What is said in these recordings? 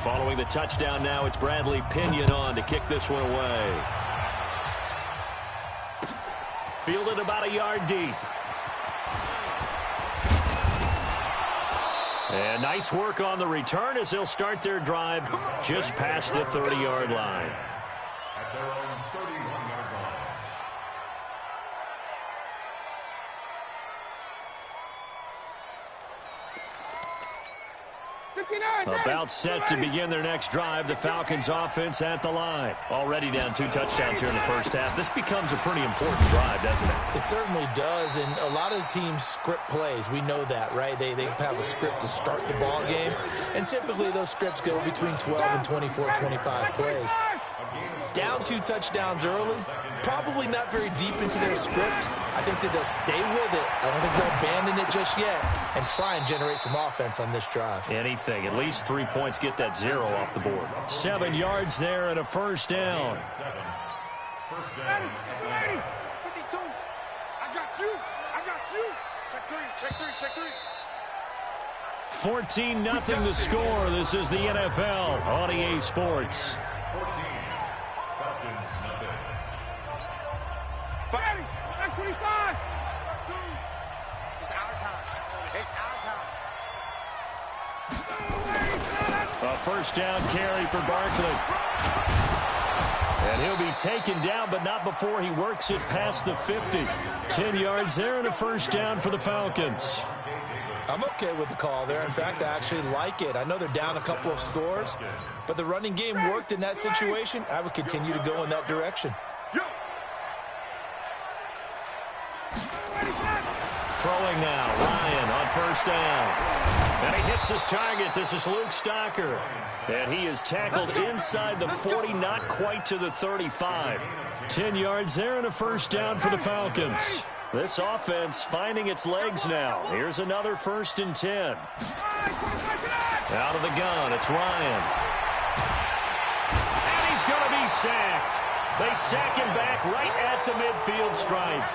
Following the touchdown now, it's Bradley Pinion on to kick this one away. Fielded about a yard deep. And nice work on the return as they'll start their drive just past the 30-yard line. At their own 31-yard line. About set to begin their next drive. The Falcons offense at the line. Already down 2 touchdowns here in the first half. This becomes a pretty important drive, doesn't it? It certainly does, and a lot of teams script plays. We know that, right? They have a script to start the ball game, and typically those scripts go between 12 and 24, 25 plays. Down 2 touchdowns early, probably not very deep into their script. I think that they'll stay with it. I don't think they'll abandon it just yet and try and generate some offense on this drive. Anything. At least 3 points, get that 0 off the board. 7 yards there and a first down. First down. 52. I got you. Check three. 14-0 the score. This is the NFL on EA Sports. 14. Falcons, nothing. 25. It's our time. A first down carry for Barkley. And he'll be taken down, but not before he works it past the 50. 10 yards there and a first down for the Falcons. I'm okay with the call there. In fact, I actually like it. I know they're down a couple of scores, but the running game worked in that situation. I would continue to go in that direction. Throwing now, Ryan on first down. And he hits his target. This is Luke Stocker. And he is tackled inside the 40, not quite to the 35. 10 yards there and a first down for the Falcons. This offense finding its legs now. Here's another 1st and 10. Out of the gun, it's Ryan. And he's going to be sacked. They sack him back right at the midfield stripe.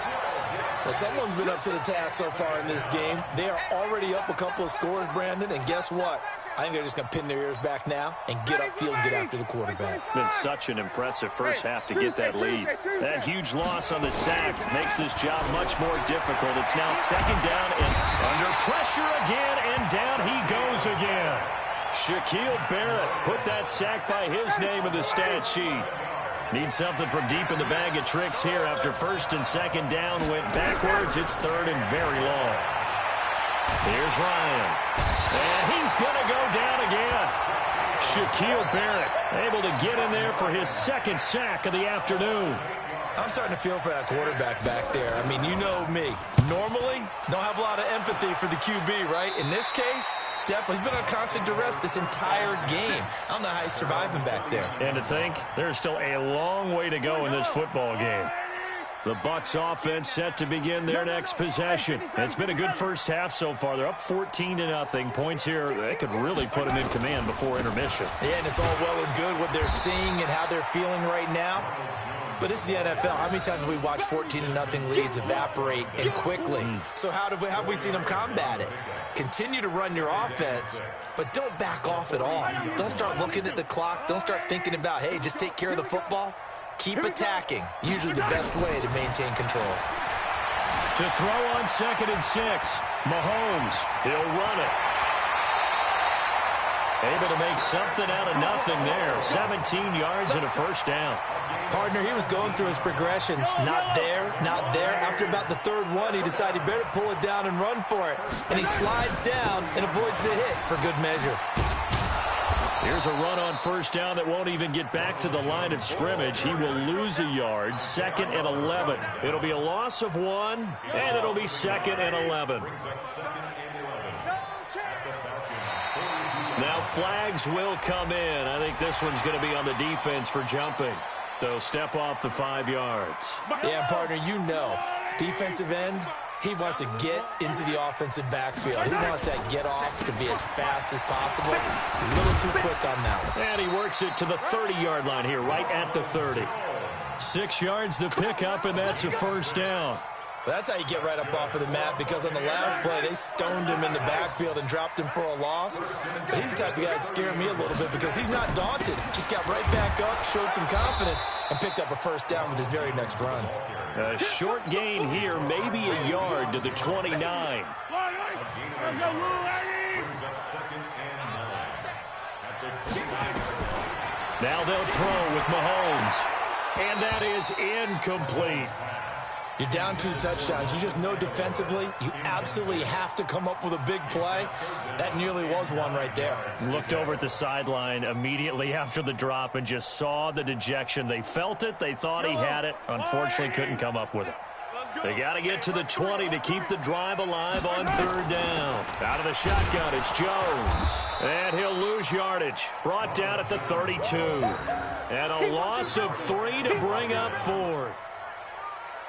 Well, someone's been up to the task so far in this game. They are already up a couple of scores, Brandon, and guess what? I think they're just going to pin their ears back now and get upfield and get after the quarterback. Been such an impressive first half to get that lead. That huge loss on the sack makes this job much more difficult. It's now 2nd down and under pressure again, and down he goes again. Shaquille Barrett put that sack by his name in the stat sheet. Needs something from deep in the bag of tricks here after 1st and 2nd down went backwards. It's 3rd and very long. Here's Ryan. And he's going to go down again. Shaquille Barrett able to get in there for his 2nd sack of the afternoon. I'm starting to feel for that quarterback back there. I mean, you know me. Normally, don't have a lot of empathy for the QB, right? In this case, definitely. He's been on constant duress this entire game. I don't know how he's surviving back there. And to think, there's still a long way to go in this football game. The Bucs offense set to begin their next possession. It's been a good first half so far. They're up 14-0. Points here, they could really put them in command before intermission. Yeah, and it's all well and good what they're seeing and how they're feeling right now. But this is the NFL. How many times have we watched 14-0 leads evaporate and quickly? So how have we seen them combat it? Continue to run your offense, but don't back off at all. Don't start looking at the clock. Don't start thinking about, hey, just take care of the football. Keep attacking. Usually the best way to maintain control. To throw on 2nd and 6. Mahomes, he'll run it. Able to make something out of nothing there. 17 yards and a first down. Partner, he was going through his progressions. Not there, not there. After about the 3rd one, he decided he better pull it down and run for it. And he slides down and avoids the hit for good measure. Here's a run on 1st down that won't even get back to the line of scrimmage. He will lose a yard. 2nd and 11. It'll be a loss of 1, and it'll be 2nd and 11. Now flags will come in. I think this one's going to be on the defense for jumping. So step off the 5 yards. Yeah, partner, you know, defensive end, he wants to get into the offensive backfield. He wants that get off to be as fast as possible. A little too quick on that one. And he works it to the 30-yard line here, right at the 30. 6 yards the pickup, and that's a first down. That's how you get right up off of the mat, because on the last play, they stoned him in the backfield and dropped him for a loss. But he's the type of guy that scared me a little bit because he's not daunted. Just got right back up, showed some confidence, and picked up a first down with his very next run. A short gain here, maybe a yard to the 29. Now they'll throw with Mahomes. And that is incomplete. You're down 2 touchdowns. You just know defensively you absolutely have to come up with a big play. That nearly was one right there. Looked over at the sideline immediately after the drop and just saw the dejection. They felt it. They thought he had it. Unfortunately, couldn't come up with it. They got to get to the 20 to keep the drive alive on 3rd down. Out of the shotgun, it's Jones. And he'll lose yardage. Brought down at the 32. And a loss of 3 to bring up 4th.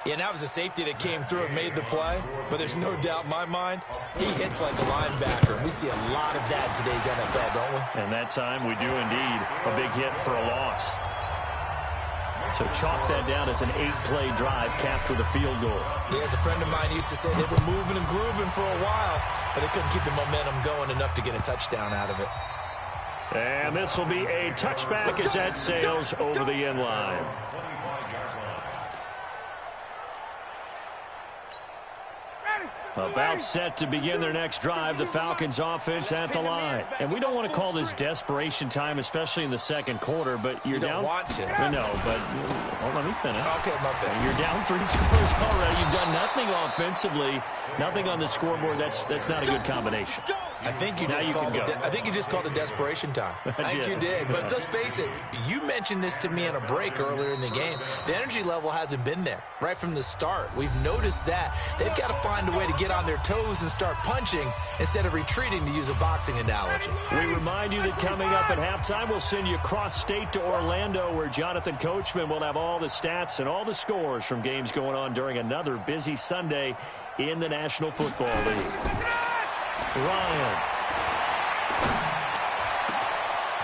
Yeah, and that was a safety that came through and made the play. But there's no doubt in my mind, he hits like a linebacker. We see a lot of that in today's NFL, don't we? And that time we do indeed. A big hit for a loss. So chalk that down as an 8-play drive capped with a field goal. Yeah, as a friend of mine used to say, they were moving and grooving for a while, but they couldn't keep the momentum going enough to get a touchdown out of it. And this will be a touchback as that sails over the end line. About set to begin their next drive, the Falcons offense at the line. And we don't want to call this desperation time, especially in the second quarter, but you're down. You don't want to. No, but let me finish. Okay, my bad. You're down 3 scores already. You've done nothing offensively, nothing on the scoreboard. That's not a good combination. I think you just called it desperation time. I think you did. But let's face it, you mentioned this to me in a break earlier in the game. The energy level hasn't been there right from the start. We've noticed that. They've got to find a way to get on their toes and start punching instead of retreating, to use a boxing analogy. We remind you that coming up at halftime, we'll send you cross-state to Orlando, where Jonathan Coachman will have all the stats and all the scores from games going on during another busy Sunday in the National Football League. Ryan.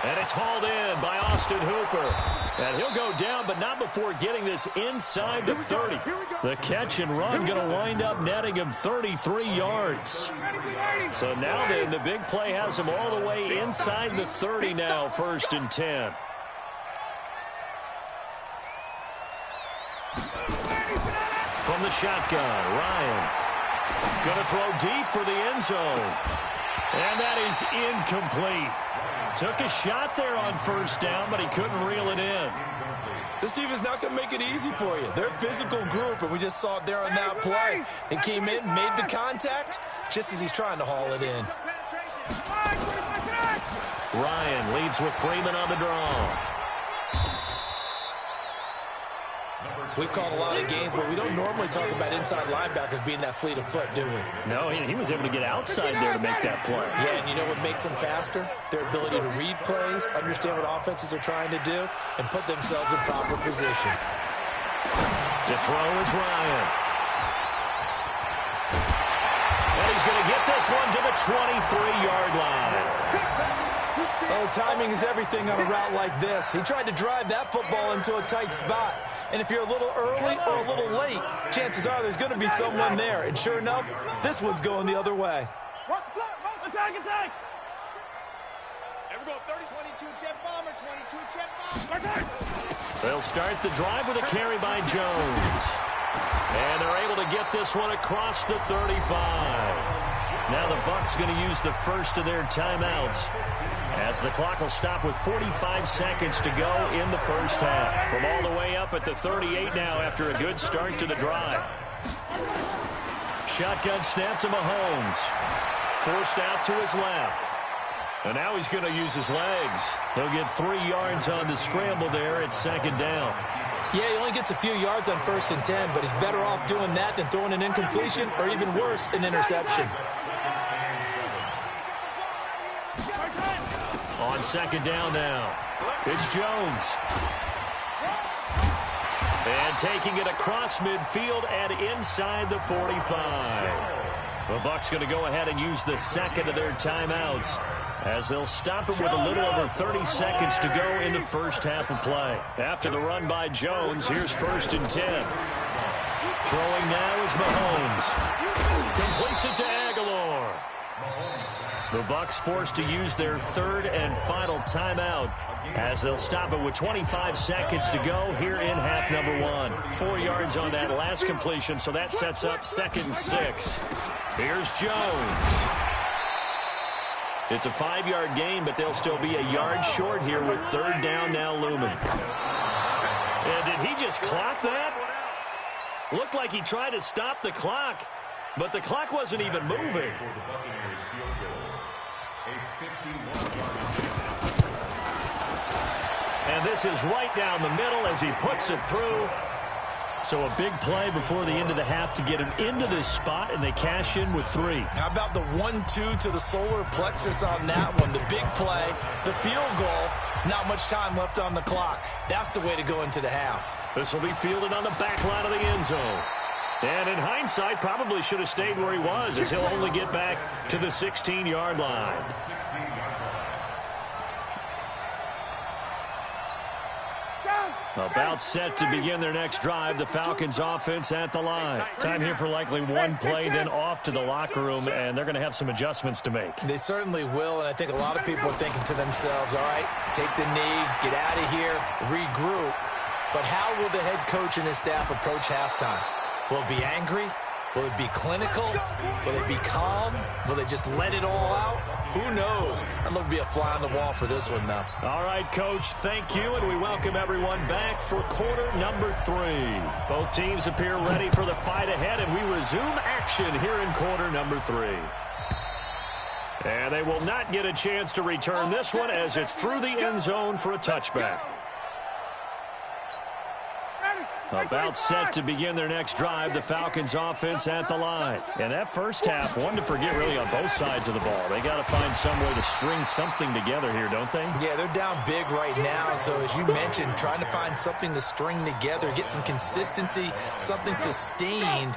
And it's hauled in by Austin Hooper. And he'll go down, but not before getting this inside the 30. The catch and run going to wind up netting him 33 yards. So now then, the big play has him all the way inside the 30 now, 1st and 10. From the shotgun, Ryan. Going to throw deep for the end zone. And that is incomplete. Took a shot there on 1st down, but he couldn't reel it in. This team is not going to make it easy for you. They're a physical group, and we just saw it there on that play. He came in, made the contact, just as he's trying to haul it in. Ryan leads with Freeman on the draw. We've called a lot of games, but we don't normally talk about inside linebackers being that fleet of foot, do we? No, he was able to get outside there to make that play. Yeah, and you know what makes them faster? Their ability to read plays, understand what offenses are trying to do, and put themselves in proper position. To throw is Ryan. And he's going to get this one to the 23-yard line. Oh, timing is everything on a route like this. He tried to drive that football into a tight spot. And if you're a little early or a little late, chances are there's going to be someone there. And sure enough, this one's going the other way. Attack! There we go, 30, 22, jet bomber, 22, jet bomber. They'll start the drive with a carry by Jones. And they're able to get this one across the 35. Now the Bucs going to use the first of their timeouts, as the clock will stop with 45 seconds to go in the first half. From all the way up at the 38 now after a good start to the drive. Shotgun snap to Mahomes. Forced out to his left. And now he's going to use his legs. He'll get 3 yards on the scramble there at 2nd down. Yeah, he only gets a few yards on 1st and 10, but he's better off doing that than throwing an incompletion or even worse, an interception. On 2nd down now, it's Jones. And taking it across midfield and inside the 45. The Bucs going to go ahead and use the second of their timeouts, as they'll stop it with a little over 30 seconds to go in the first half of play. After the run by Jones, here's 1st and 10. Throwing now is Mahomes. Completes it to Aguilar. The Bucs forced to use their third and final timeout as they'll stop it with 25 seconds to go here in half number 1. 4 yards on that last completion, so that sets up 2nd and 6. Here's Jones. It's a 5-yard gain, but they'll still be a yard short here with 3rd down now looming. And did he just clock that? Looked like he tried to stop the clock, but the clock wasn't even moving. And this is right down the middle as he puts it through. So a big play before the end of the half to get him into this spot, and they cash in with 3. How about the 1-2 to the solar plexus on that one? The big play, the field goal, not much time left on the clock. That's the way to go into the half. This will be fielded on the back line of the end zone. And in hindsight, probably should have stayed where he was, as he'll only get back to the 16-yard line. About set to begin their next drive, the Falcons offense at the line. Time here for likely one play, then off to the locker room, and they're going to have some adjustments to make. They certainly will, and I think a lot of people are thinking to themselves, all right, take the knee, get out of here, regroup. But how will the head coach and his staff approach halftime? Will it be angry? Will it be clinical? Will they be calm? Will they just let it all out? Who knows? I'd love to be a fly on the wall for this one, though. All right, Coach, thank you, and we welcome everyone back for quarter number 3. Both teams appear ready for the fight ahead, and we resume action here in quarter number 3. And they will not get a chance to return this one as it's through the end zone for a touchback. About set to begin their next drive, the Falcons offense at the line. And that first half, one to forget really on both sides of the ball. They got to find some way to string something together here, don't they? Yeah, they're down big right now. So as you mentioned, trying to find something to string together, get some consistency, something sustained,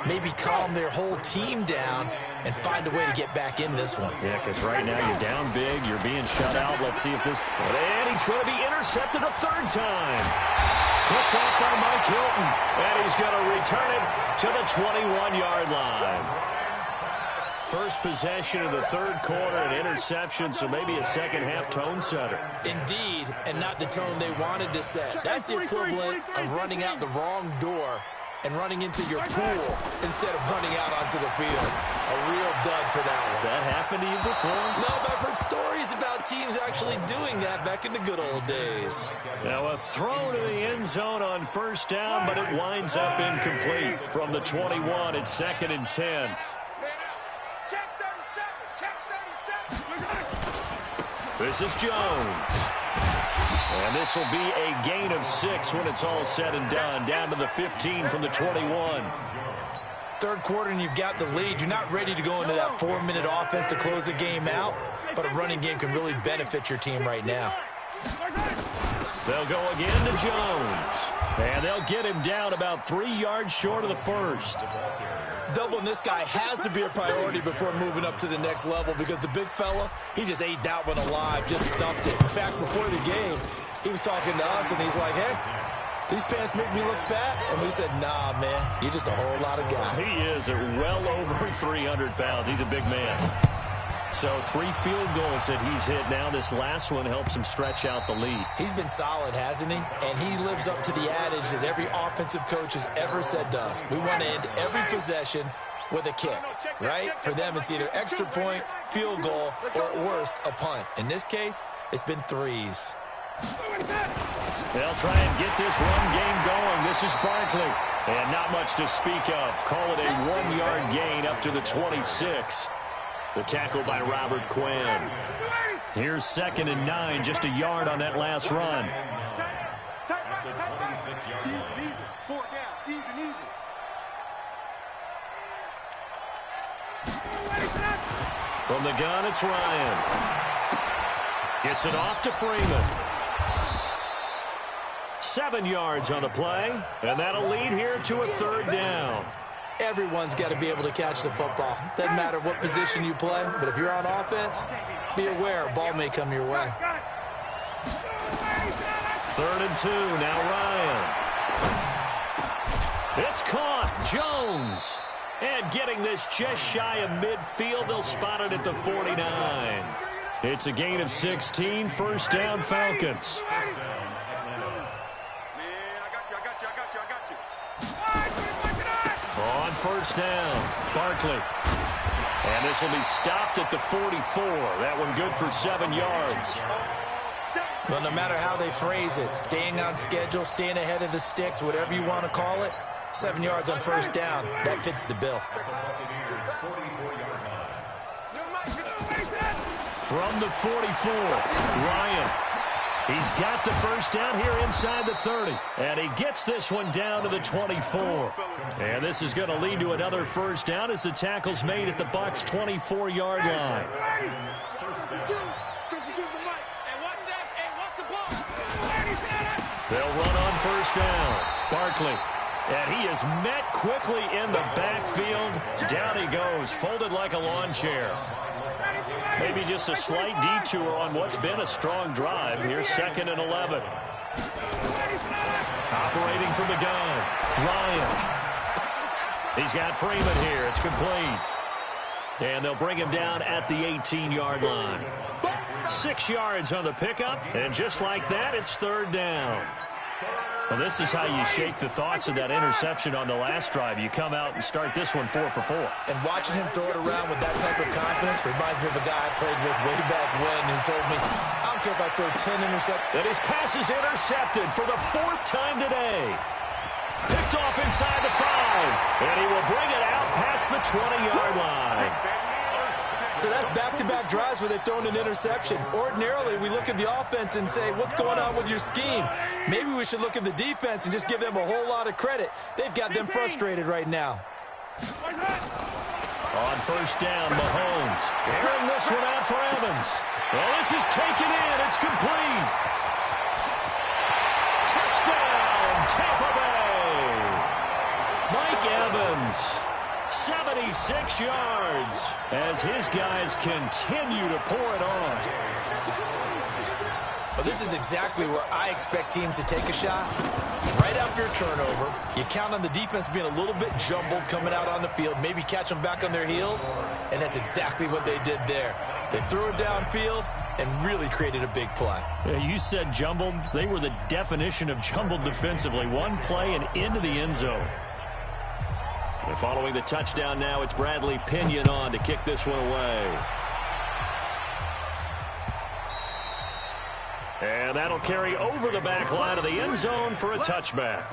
maybe calm their whole team down and find a way to get back in this one. Yeah, because right now you're down big, you're being shut out. Let's see if this... And he's going to be intercepted a 3rd time. Picked off by Mike Hilton, and he's going to return it to the 21-yard line. First possession of the 3rd quarter, an interception, so maybe a second-half tone setter. Indeed, and not the tone they wanted to set. That's the equivalent of running out the wrong door and running into your pool instead of running out onto the field. A real dud for that one. Has that happened to you before? No, but I've heard stories about teams actually doing that back in the good old days. Now a throw to the end zone on 1st down, but it winds up incomplete. From the 21, it's 2nd and 10. This is Jones. And this will be a gain of 6 when it's all said and done. Down to the 15 from the 21. 3rd quarter and you've got the lead. You're not ready to go into that 4-minute offense to close the game out, but a running game can really benefit your team right now. They'll go again to Jones. And they'll get him down about 3 yards short of the 1st. Doubling this guy has to be a priority before moving up to the next level because the big fella, he just ate that one alive, just stuffed it. In fact, before the game, he was talking to us, and he's like, hey, these pants make me look fat. And we said, nah, man, you're just a whole lot of guy. He is at well over 300 pounds. He's a big man. So 3 field goals that he's hit now. This last one helps him stretch out the lead. He's been solid, hasn't he? And he lives up to the adage that every offensive coach has ever said to us. We want to end every possession with a kick, right? For them, it's either extra point, field goal, or at worst, a punt. In this case, it's been 3s. They'll try and get this run game going. This is Barkley. And not much to speak of. Call it a 1-yard gain up to the 26. The tackle by Robert Quinn. Here's 2nd and 9, just a yard on that last run. From the gun, it's Ryan. Gets it off to Freeman. 7 yards on the play, and that'll lead here to a 3rd down. Everyone's got to be able to catch the football. Doesn't matter what position you play, but if you're on offense, be aware a ball may come your way. 3rd and 2, now Ryan. It's caught. Jones. And getting this just shy of midfield, they'll spot it at the 49. It's a gain of 16, first down Falcons. On first down, Barkley. And this will be stopped at the 44. That one good for 7 yards. Well, no matter how they phrase it, staying on schedule, staying ahead of the sticks, whatever you want to call it, 7 yards on first down, that fits the bill. From the 44, Ryan. He's got the first down here inside the 30. And he gets this one down to the 24. And this is going to lead to another first down as the tackle's made at the Bucs' 24-yard line. They'll run on first down. Barkley. And he is met quickly in the backfield. Down he goes, folded like a lawn chair. Maybe just a slight detour on what's been a strong drive. Here's 2nd and 11. Operating from the gun, Ryan. He's got Freeman here. It's complete. And they'll bring him down at the 18-yard line. 6 yards on the pickup, and just like that, it's 3rd down. Well, this is how you shake the thoughts of that interception on the last drive. You come out and start this one 4 for 4. And watching him throw it around with that type of confidence reminds me of a guy I played with way back when who told me, I don't care if I throw 10 interceptions. And his pass is intercepted for the 4th time today. Picked off inside the 5, and he will bring it out past the 20-yard line. So that's back-to-back drives where they've thrown an interception. Ordinarily, we look at the offense and say, what's going on with your scheme? Maybe we should look at the defense and just give them a whole lot of credit. They've got them frustrated right now. On first down, Mahomes. Airing this one out for Evans. Well, this is taken in. It's complete. Touchdown, Tampa Bay. Mike Evans. 76 yards as his guys continue to pour it on. Well, this is exactly where I expect teams to take a shot. Right after a turnover, you count on the defense being a little bit jumbled coming out on the field, maybe catch them back on their heels, and that's exactly what they did there. They threw it downfield and really created a big play. Yeah, you said jumbled. They were the definition of jumbled defensively. One play and into the end zone. And following the touchdown now, it's Bradley Pinion on to kick this one away. And that'll carry over the back line of the end zone for a touchback.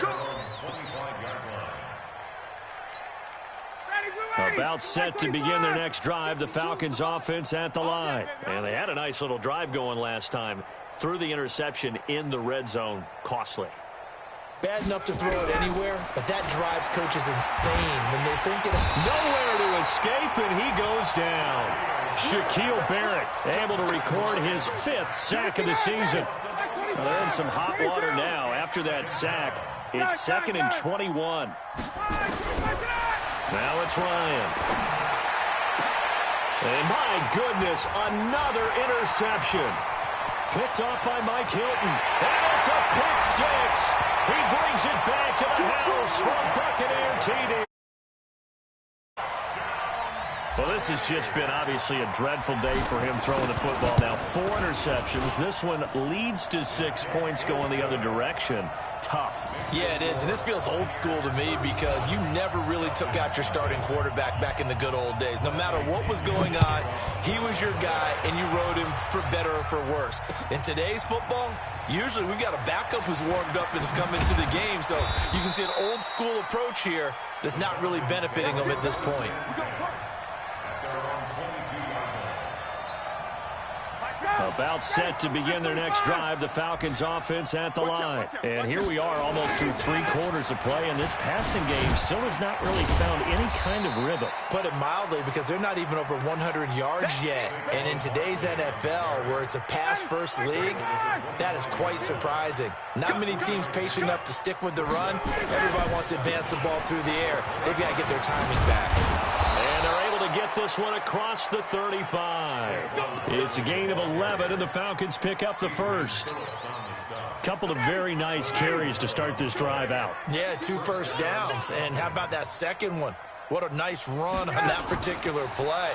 About set to begin their next drive, the Falcons offense at the line. And they had a nice little drive going last time. Threw the interception in the red zone. Costly. Bad enough to throw it anywhere, but that drives coaches insane when they're thinking nowhere to escape, and he goes down. Shaquille Barrett able to record his 5th sack of the season. Well, they're in some hot water now. After that sack, it's 2nd and 21. Now it's Ryan. And my goodness, another interception. Picked off by Mike Hilton. And it's a pick 6. He brings it back to the house for a Buccaneer TD. Well, this has just been obviously a dreadful day for him throwing the football. Now 4 interceptions. This one leads to 6 points going the other direction. Tough. Yeah, it is. And this feels old school to me because you never really took out your starting quarterback back in the good old days. No matter what was going on, he was your guy, and you rode him for better or for worse. In today's football, usually we've got a backup who's warmed up and has come into the game. So you can see an old school approach here that's not really benefiting them at this point. About set to begin their next drive, the Falcons offense at the line. And here we are almost through 3 quarters of play, and this passing game still has not really found any kind of rhythm. Put it mildly, because they're not even over 100 yards yet. And in today's NFL, where it's a pass-first league, that is quite surprising. Not many teams patient enough to stick with the run. Everybody wants to advance the ball through the air. They've got to get their timing back. And they're able to get this one across the 35. It's a gain of 11, and the Falcons pick up the first. Couple of very nice carries to start this drive out. Yeah, 2 first downs. And how about that second one? What a nice run on that particular play.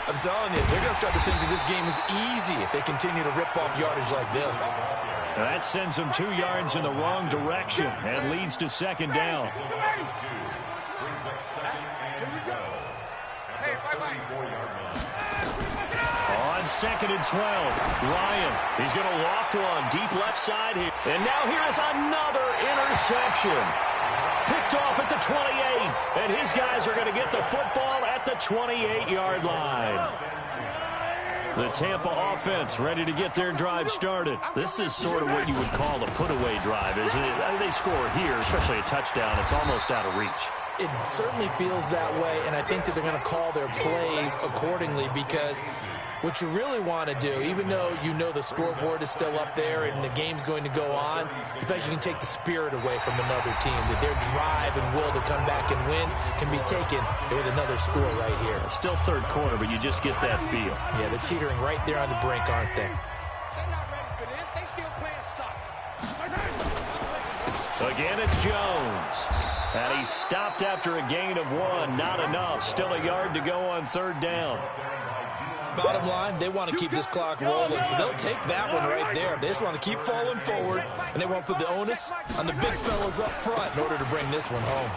I'm telling you, they're going to start to think that this game is easy if they continue to rip off yardage like this. That sends them 2 yards in the wrong direction and leads to second down. Brings up second and goal at the 34-yard line. On second and 12, Ryan, he's going to loft one deep left side here. And now here is another interception. Picked off at the 28, and his guys are going to get the football at the 28-yard line. The Tampa offense ready to get their drive started. This is sort of what you would call a put-away drive, isn't it? They score here, especially a touchdown. It's almost out of reach. It certainly feels that way, and I think that they're going to call their plays accordingly, because what you really want to do, even though you know the scoreboard is still up there and the game's going to go on, you think you can take the spirit away from another team, that their drive and will to come back and win can be taken with another score right here. Still third quarter, but you just get that feel. Yeah, they're teetering right there on the brink, aren't they? They're not ready for this. They still playing suck. Again, it's Jones. And he stopped after a gain of 1. Not enough. Still a yard to go on third down. Bottom line, they want to keep this clock rolling, so they'll take that one right there. They just want to keep falling forward, and they want to put the onus on the big fellas up front in order to bring this one home.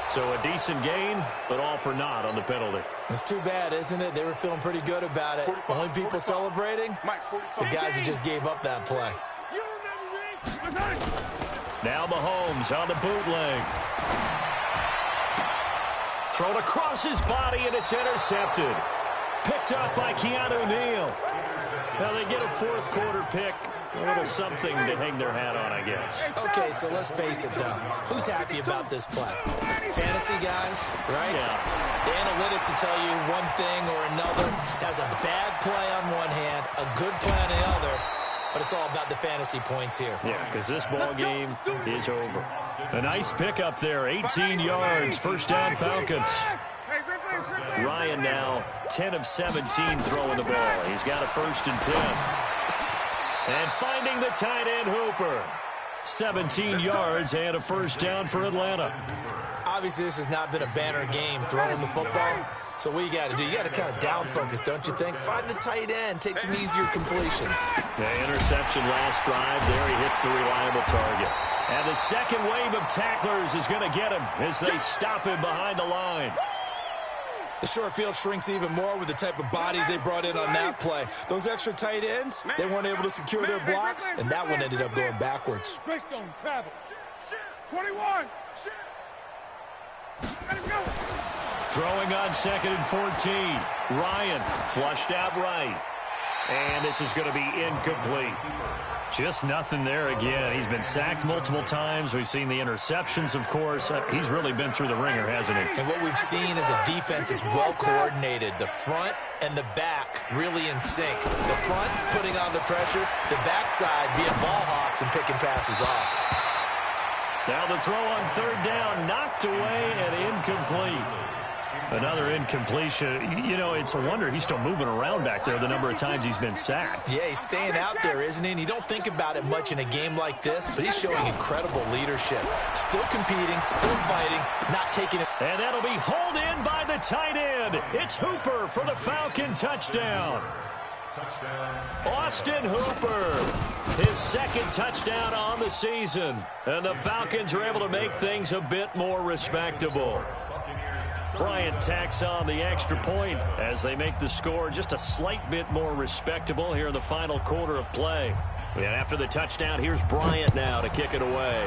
So a decent gain, but all for naught on the penalty. It's too bad, isn't it? They were feeling pretty good about it. The only people celebrating, the guys who just gave up that play. Now Mahomes on the bootleg. Thrown across his body, and it's intercepted. Picked up by Keanu Neal. Now they get a fourth quarter pick. A little something to hang their hat on, I guess. Okay, so let's face it, though. Who's happy about this play? Fantasy guys, right? Yeah. The analytics will tell you one thing or another. That's a bad play on one hand, a good play on the other, but it's all about the fantasy points here. Yeah, because this ball game is over. A nice pickup there, 18 yards, first down Falcons. Ryan now 10 of 17 throwing the ball. He's got a 1st and 10. And finding the tight end Hooper. 17 yards and a first down for Atlanta. Obviously, this has not been a banner game throwing the football. So what you got to do, you got to kind of down focus, don't you think? Find the tight end, take some easier completions. The interception last drive. There he hits the reliable target. And the second wave of tacklers is going to get him as they stop him behind the line. The short field shrinks even more with the type of bodies they brought in on that play. Those extra tight ends, they weren't able to secure their blocks, and that one ended up going backwards. Greystone travels. 21. Let him go. Throwing on 2nd and 14. Ryan flushed out right. And this is going to be incomplete. Just nothing there again. He's been sacked multiple times. We've seen the interceptions, of course. He's really been through the ringer, hasn't he? And what we've seen is a defense is well coordinated. The front and the back really in sync. The front putting on the pressure. The backside being ball hawks and picking passes off. Now the throw on 3rd down, knocked away and incomplete. Another incompletion. You know, it's a wonder he's still moving around back there the number of times he's been sacked. Yeah, he's staying out there, isn't he? And you don't think about it much in a game like this, but he's showing incredible leadership. Still competing, still fighting, not taking it. And that'll be hauled in by the tight end. It's Hooper for the Falcon touchdown. Austin Hooper, his 2nd touchdown on the season. And the Falcons are able to make things a bit more respectable. Bryant tacks on the extra point as they make the score just a slight bit more respectable here in the final quarter of play. And after the touchdown, here's Bryant now to kick it away.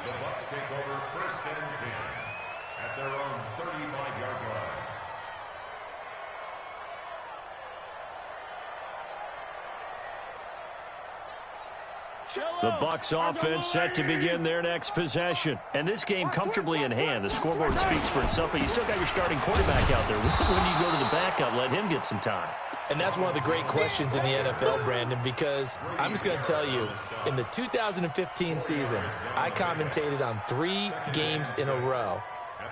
The Bucs take over 1st and 10 at their own 35-yard line. The Bucs offense set to begin their next possession. And this game comfortably in hand. The scoreboard speaks for itself, but you still got your starting quarterback out there. When you go to the backup, let him get some time. And that's one of the great questions in the NFL, Brandon, because I'm just going to tell you, in the 2015 season, I commentated on 3 games in a row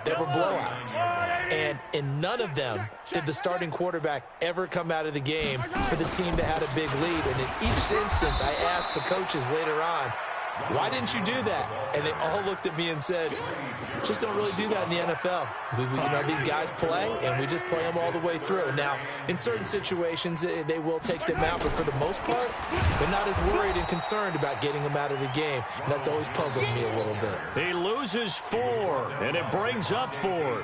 that were blowouts. And in none of them did the starting quarterback ever come out of the game for the team that had a big lead. And in each instance, I asked the coaches later on, why didn't you do that? And they all looked at me and said, just don't really do that in the NFL. These guys play, and we just play them all the way through. Now, in certain situations, they will take them out, but for the most part, they're not as worried and concerned about getting them out of the game, and that's always puzzled me a little bit. He loses 4, and it brings up 4.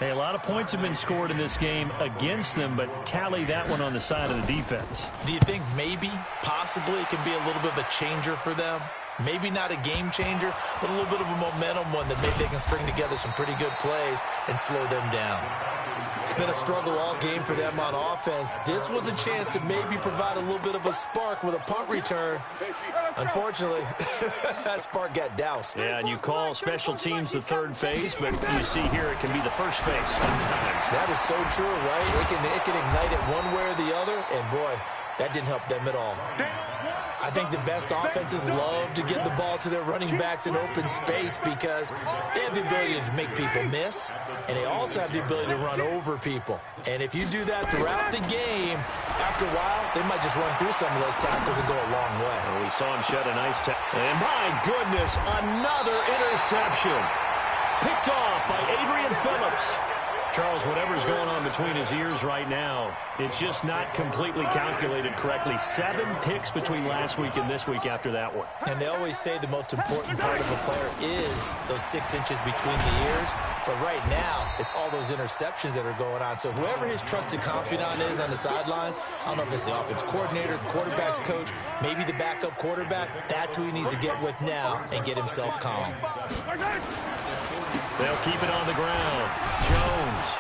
Hey, a lot of points have been scored in this game against them, but tally that one on the side of the defense. Do you think maybe, possibly, it can be a little bit of a changer for them? Maybe not a game changer, but a little bit of a momentum one that maybe they can string together some pretty good plays and slow them down. It's been a struggle all game for them on offense. This was a chance to maybe provide a little bit of a spark with a punt return. Unfortunately, that spark got doused. Yeah, and you call special teams the third phase, but you see here it can be the first phase sometimes. That is so true, right? It can ignite it one way or the other, and boy, that didn't help them at all. I think the best offenses love to get the ball to their running backs in open space because they have the ability to make people miss, and they also have the ability to run over people. And if you do that throughout the game, after a while, they might just run through some of those tackles and go a long way. Well, we saw him shed a nice tackle. And my goodness, another interception. Picked off by Adrian Phillips. Charles, whatever's going on between his ears right now, it's just not completely calculated correctly. 7 picks between last week and this week after that one. And they always say the most important part of a player is those 6 inches between the ears. But right now, it's all those interceptions that are going on. So whoever his trusted confidant is on the sidelines, I don't know if it's the offense coordinator, the quarterback's coach, maybe the backup quarterback, that's who he needs to get with now and get himself calm. They'll keep it on the ground. Jones.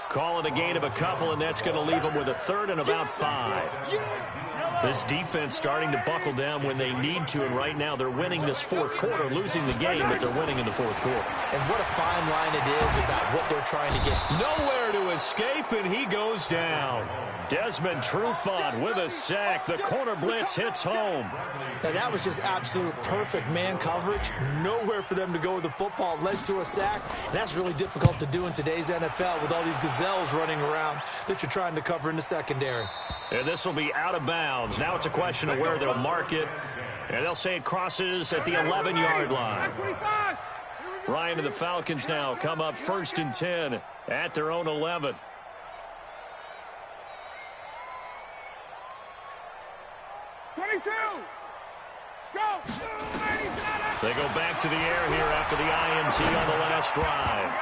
Call it a gain of a couple, and that's going to leave them with a third and about 5. This defense starting to buckle down when they need to, and right now they're winning this fourth quarter, losing the game, but they're winning in the fourth quarter. And what a fine line it is about what they're trying to get. Nowhere to escape, and he goes down. Desmond Trufant with a sack. The corner blitz hits home. Now, that was just absolute perfect man coverage. Nowhere for them to go with the football. Led to a sack. And that's really difficult to do in today's NFL with all these gazelles running around that you're trying to cover in the secondary. And this will be out of bounds. Now it's a question of where they'll mark it. And they'll say it crosses at the 11-yard line. Ryan and the Falcons now come up 1st and 10 at their own 11. They go back to the air here after the INT on the last drive.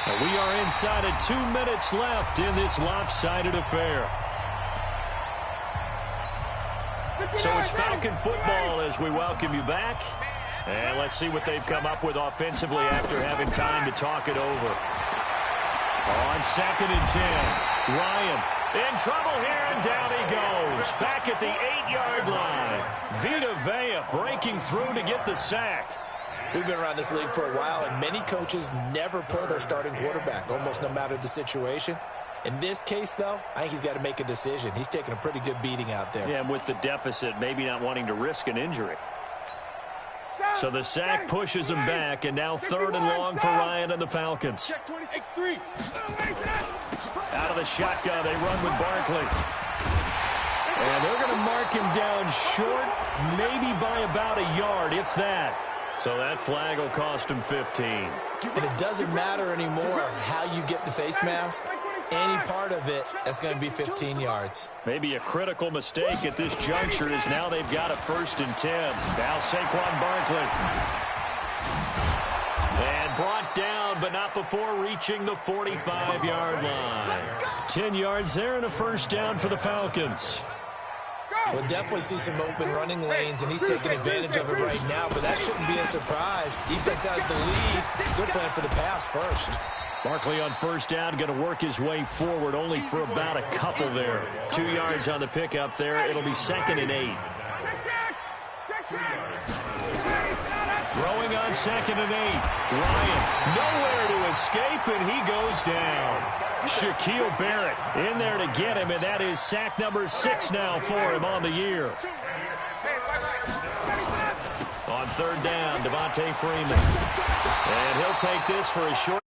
And we are inside of 2 minutes left in this lopsided affair. So it's Falcon football as we welcome you back. And let's see what they've come up with offensively after having time to talk it over. On 2nd and 10, Ryan in trouble here, and down he goes. Back at the 8-yard line. Vita Vea breaking through to get the sack. We've been around this league for a while, and many coaches never pull their starting quarterback, almost no matter the situation. In this case, though, I think he's got to make a decision. He's taking a pretty good beating out there. Yeah, and with the deficit, maybe not wanting to risk an injury. So the sack pushes him back, and now 3rd and long for Ryan and the Falcons. Out of the shotgun, they run with Barkley. And they're going to mark him down short, maybe by about a yard, if that. So that flag will cost him 15. And it doesn't matter anymore how you get the face mask. Any part of it, that's going to be 15 yards. Maybe a critical mistake at this juncture is now they've got a 1st and 10. Now Saquon Barkley. And brought down, but not before reaching the 45-yard line. 10 yards there and a 1st down for the Falcons. We'll definitely see some open running lanes, and he's taking advantage of it right now, but that shouldn't be a surprise. Defense has the lead. They're playing for the pass first. Barkley on first down, going to work his way forward, only for about a couple there. 2 yards on the pickup there. It'll be 2nd and 8. Throwing on 2nd and 8. Ryan nowhere to escape, and he goes down. Shaquille Barrett in there to get him, and that is sack number 6 now for him on the year. On 3rd down, Devontae Freeman. And he'll take this for a short